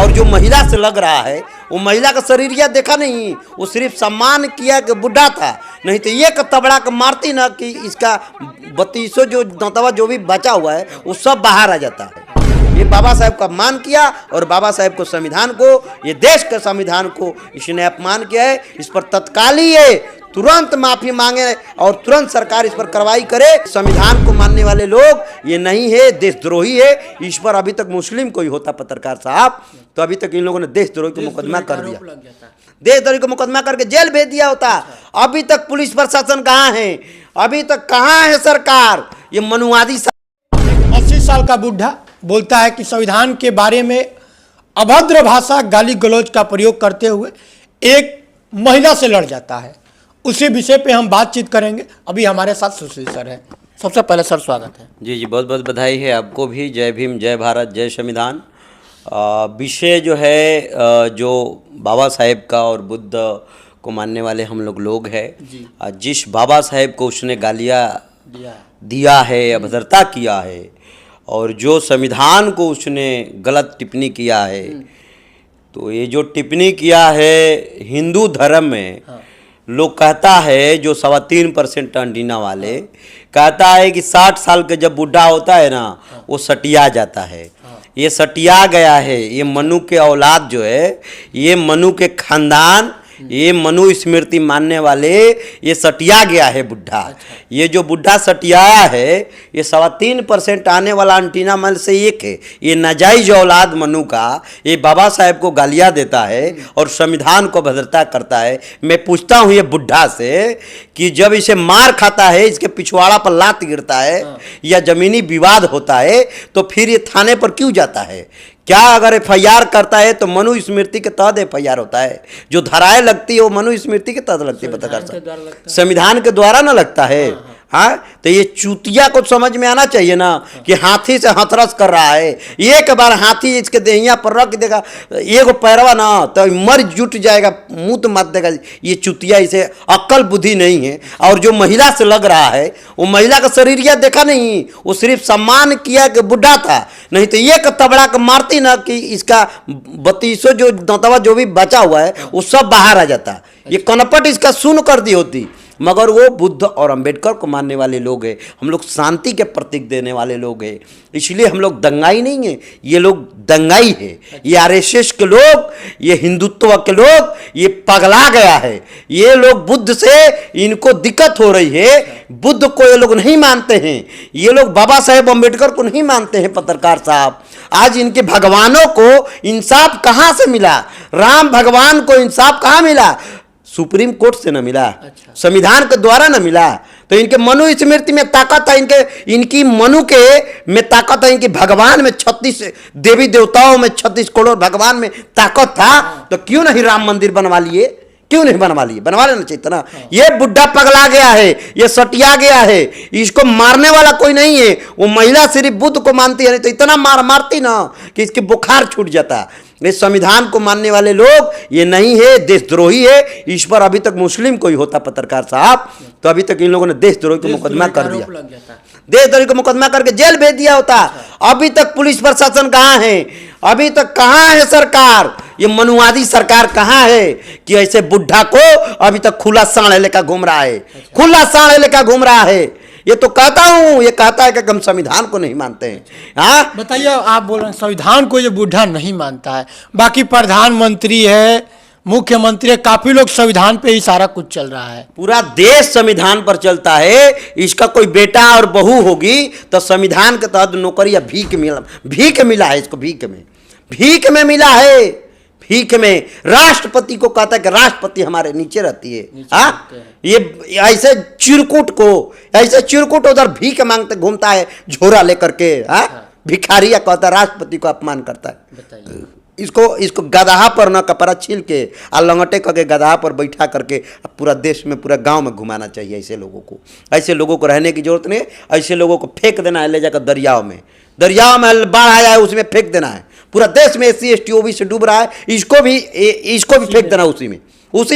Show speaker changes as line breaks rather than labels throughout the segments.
और जो महिला से लग रहा है वो महिला का शरीरिया देखा नहीं, वो सिर्फ सम्मान किया कि बुढ़ा था, नहीं तो ये तबड़ा के मारती ना कि इसका 3200 जो दंतवा जो भी बचा हुआ है वो सब बाहर आ जाता है। ये बाबा साहेब का अपमान किया और बाबा साहेब को, संविधान को, ये देश के संविधान को इसने अपमान किया है। इस पर तत्काली ये तुरंत माफी मांगे और तुरंत सरकार इस पर कार्रवाई करे। संविधान को मानने वाले लोग ये नहीं है, देशद्रोही है। इस पर अभी तक मुस्लिम कोई होता पत्रकार साहब तो अभी तक इन लोगों ने देशद्रोही को मुकदमा कर दिया, देशद्रोही को मुकदमा करके जेल भेज दिया होता। अभी तक पुलिस प्रशासन कहाँ है, अभी तक कहाँ है सरकार? ये मनुवादी
80 साल का बुढ़ा बोलता है कि संविधान के बारे में अभद्र भाषा, गाली गलौज का प्रयोग करते हुए एक महिला से लड़ जाता है। उसी विषय पे हम बातचीत करेंगे। अभी हमारे साथ सुशील सर है। सबसे पहले सर स्वागत है।
जी बहुत बहुत बधाई है आपको भी। जय भीम, जय भारत, जय संविधान। विषय जो है जो बाबा साहेब का और बुद्ध को मानने वाले हम लोग हैं, जिस बाबा साहेब को उसने गालियाँ दिया है, अभद्रता किया है और जो संविधान को उसने गलत टिप्पणी किया है, तो ये जो टिप्पणी किया है हिंदू धर्म में लोग कहता है, जो 3.25% अंडीना वाले कहता है कि 60 साल के जब बुढ़ा होता है ना वो सटिया जाता है। ये सटिया गया है। ये मनु के औलाद जो है, ये मनु के खानदान, ये मनु स्मृति मानने वाले ये सटिया गया है बुढ़ा। ये जो बुढ़ा सटियाया है ये 3.25% आने वाला अंटीना मल से एक है। ये नाजायज औलाद मनु का ये बाबा साहेब को गालियाँ देता है और संविधान को भद्रता करता है। मैं पूछता हूँ ये बुढ़ा से कि जब इसे मार खाता है, इसके पिछवाड़ा पर लात गिरता है या जमीनी विवाद होता है तो फिर ये थाने पर क्यों जाता है? क्या अगर FIR करता है तो मनु स्मृति के तहत FIR होता है? जो धाराएं लगती है वो मनु स्मृति के तहत लगती है पत्रकार साहब, संविधान के द्वारा ना लगता है। हाँ, तो ये चूतिया को समझ में आना चाहिए ना कि हाथी से हथरस कर रहा है। एक बार हाथी इसके देहिया पर रख देगा एगो पैरवा ना तो मर जुट जाएगा, मुंह तो मत देगा। ये चूतिया, इसे अक्ल बुद्धि नहीं है। और जो महिला से लग रहा है वो महिला का शरीरिया देखा नहीं, वो सिर्फ सम्मान किया कि बुढ़ा था, नहीं तो ये तबड़ा के मारती ना कि इसका 3200 जो दंतवा जो भी बचा हुआ है वो सब बाहर आ जाता। ये कनपट इसका सुन कर दी होती। मगर वो बुद्ध और अंबेडकर को मानने वाले लोग हैं। हम लोग शांति के प्रतीक देने वाले लोग हैं, इसलिए हम लोग दंगाई नहीं हैं। ये लोग दंगाई है। ये RSS के लोग, ये हिंदुत्व के लोग, ये पगला गया है। ये लोग बुद्ध से इनको दिक्कत हो रही है। बुद्ध को ये लोग नहीं मानते हैं। ये लोग बाबा साहेब अम्बेडकर को नहीं मानते हैं पत्रकार साहब। आज इनके भगवानों को इंसाफ कहाँ से मिला? राम भगवान को इंसाफ कहाँ मिला? सुप्रीम कोर्ट से न मिला, संविधान के द्वारा न मिला। तो इनके मनु स्मृति में ताकत है, इनकी मनु के में ताकत है, इनकी भगवान में 36 देवी देवताओं में 36 करोड़ भगवान में ताकत था। तो क्यों नहीं राम मंदिर बनवा लिए? क्यों नहीं बनवा लिए? बनवा लेना चाहिए ना। ये बुढ़ा पगला गया है, ये सटिया गया है। इसको मारने वाला कोई नहीं है। वो महिला सिर्फ बुद्ध को मानती है, नहीं तो इतना मारती ना कि इसके बुखार छूट जाता। इस संविधान को मानने वाले लोग ये नहीं है, देशद्रोही है। इस पर अभी तक मुस्लिम कोई होता पत्रकार साहब तो अभी तक इन लोगों ने देशद्रोही को मुकदमा कर दिया, देशद्रोही को मुकदमा करके जेल भेज दिया होता। अभी तक पुलिस प्रशासन कहाँ है? अभी तक कहाँ है सरकार? ये मनुवादी सरकार कहाँ है कि ऐसे बुढ़ा को अभी तक खुला साढ़े लेकर घूम रहा है, खुला साढ़े लेकर घूम रहा है। ये तो कहता हूँ, ये कहता है कि हम संविधान को नहीं मानते हैं। हाँ
बताइए, आप बोल रहे हैं संविधान को ये बुढ़ा नहीं मानता है, बाकी प्रधानमंत्री है, मुख्यमंत्री है, काफी लोग संविधान पे ही सारा कुछ चल रहा है।
पूरा देश संविधान पर चलता है। इसका कोई बेटा और बहू होगी तो संविधान के तहत नौकरी या भीख मिला है इसको, भीख में मिला है। भीख में राष्ट्रपति को कहता है कि राष्ट्रपति हमारे नीचे रहती है। हाँ, ये ऐसे चिरकुट उधर भीख मांगते घूमता है झोरा लेकर के। हाँ, भिखारिया कहता है, राष्ट्रपति को अपमान करता है। इसको गदहा पर न कपड़ा छील के लंगटे करके गदहा पर बैठा करके पूरा देश में, पूरा गांव में घुमाना चाहिए। ऐसे लोगों को रहने की जरूरत नहीं। ऐसे लोगों को फेंक देना है, ले जाकर दरियाओं में बाढ़ आया है उसमें फेंक देना है। पूरा देश में SC ST OBC डूब रहा है, इसको भी फेंक देना, उसी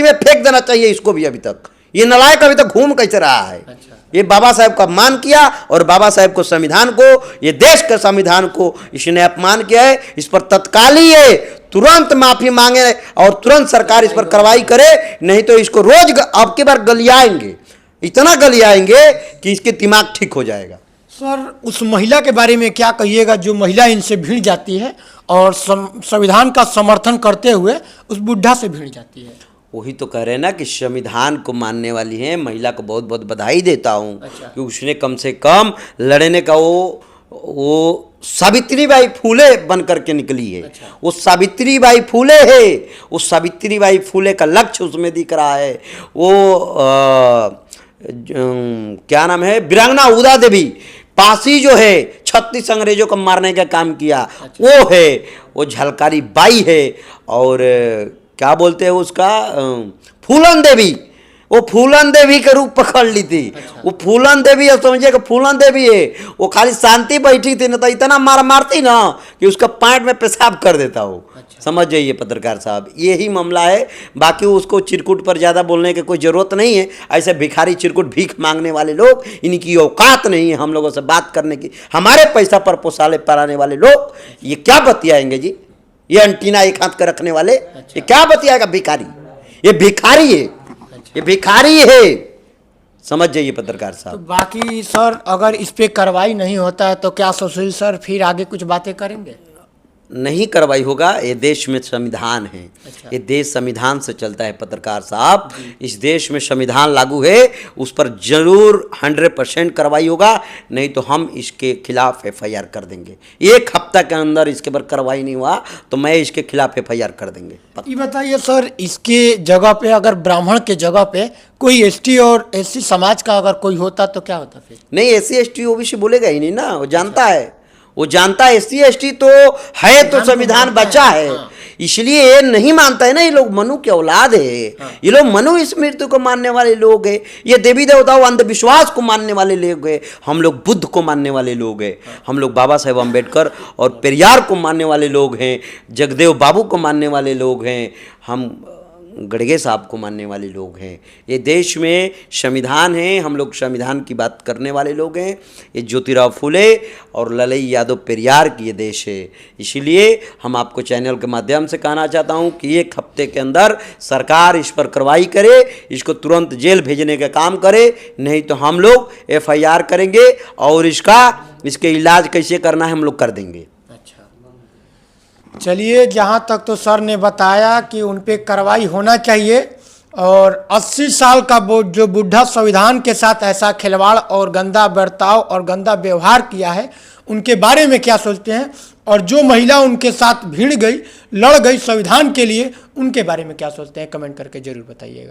में फेंक देना चाहिए इसको भी। अभी तक ये नालायक अभी तक घूम कैसे रहा है? ये बाबा साहेब का अपमान किया और बाबा साहेब को, संविधान को, ये देश के संविधान को इसने अपमान किया है। इस पर तत्काली ये तुरंत माफी मांगे और तुरंत सरकार इस पर कार्रवाई करे, नहीं तो इसको रोज अब की बार गलियाएंगे, इतना गलियाएंगे कि इसके दिमाग ठीक हो जाएगा।
सर उस महिला के बारे में क्या कहिएगा जो महिला इनसे भिड़ जाती है और संविधान का समर्थन करते हुए उस बुढ़ा से भिड़ जाती है?
वही तो कह रहे हैं ना कि संविधान को मानने वाली है महिला को बहुत बहुत बधाई देता हूँ।
अच्छा।
कि उसने कम से कम लड़ने का वो सावित्रीबाई फूले बन करके निकली है।
अच्छा।
वो सावित्रीबाई फूले है, उस सावित्रीबाई फूले का लक्ष्य उसमें दिख रहा है। वो क्या नाम है, वीरांगना उदा देवी पासी जो है 36 अंग्रेजों को मारने का काम किया। अच्छा। वो है, वो झलकारी बाई है। और क्या बोलते हैं उसका, फूलन देवी, वो फूलन देवी के रूप पकड़ ली थी। अच्छा। वो फूलन देवी है, समझिए कि फूलन देवी है। वो खाली शांति बैठी थी ना तो इतना मारती ना कि उसका पैंट में पेशाब कर देता हो। अच्छा। समझ जाइए पत्रकार साहब, यही मामला है। बाकी उसको चिरकुट पर ज़्यादा बोलने की कोई ज़रूरत नहीं है। ऐसे भिखारी चिरकुट भीख मांगने वाले लोग, इनकी औकात नहीं है हम लोगों से बात करने की। हमारे पैसा पर पोसाले पराने वाले लोग ये क्या बतियाएंगे जी? ये अंटीना एक हाथ कर रखने वाले। अच्छा। ये क्या बतियाएगा? भिखारी, ये भिखारी है। अच्छा। ये भिखारी है, समझ जाइए पत्रकार साहब।
तो बाकी सर अगर इस पे कार्रवाई नहीं होता है तो क्या सुशील सर फिर आगे कुछ बातें करेंगे?
नहीं कार्रवाई होगा। ये देश में संविधान है। अच्छा। ये देश संविधान से चलता है पत्रकार साहब। इस देश में संविधान लागू है, उस पर जरूर 100% कार्रवाई होगा, नहीं तो हम इसके खिलाफ FIR कर देंगे। एक हफ्ता के अंदर इसके पर कार्रवाई नहीं हुआ तो मैं इसके खिलाफ FIR कर देंगे।
ये बताइए सर, इसके जगह पे अगर ब्राह्मण के जगह पे कोई ST और SC समाज का अगर कोई होता तो क्या होता फिर?
नहीं, SC ST OBC बोलेगा ही नहीं ना, वो जानता है। वो जानता है SC ST तो है, तो संविधान बचा है। हाँ। इसलिए ये नहीं मानता है ना, ये लोग मनु के औलाद है। हाँ। ये लोग मनु स्मृति को मानने वाले लोग हैं। ये देवी देवताओं अंधविश्वास को मानने वाले लोग हैं। हम लोग बुद्ध को मानने वाले लोग हैं। हाँ। हम लोग बाबा साहेब अम्बेडकर और पेरियार को मानने वाले लोग हैं। जगदेव बाबू को मानने वाले लोग हैं। हम गड़गे साहब को मानने वाले लोग हैं। ये देश में संविधान है, हम लोग संविधान की बात करने वाले लोग हैं। ये ज्योतिराव फूले और ललई यादव पेरियार की ये देश है। इसलिए हम आपको चैनल के माध्यम से कहना चाहता हूं कि एक हफ्ते के अंदर सरकार इस पर कार्रवाई करे, इसको तुरंत जेल भेजने का काम करे, नहीं तो हम लोग FIR करेंगे और इसके इलाज कैसे करना है हम लोग कर देंगे।
चलिए, जहाँ तक तो सर ने बताया कि उन पे कार्रवाई होना चाहिए और 80 साल का जो बुढ़ा संविधान के साथ ऐसा खिलवाड़ और गंदा बर्ताव और गंदा व्यवहार किया है, उनके बारे में क्या सोचते हैं, और जो महिला उनके साथ भिड़ गई, लड़ गई संविधान के लिए, उनके बारे में क्या सोचते हैं, कमेंट करके जरूर बताइएगा।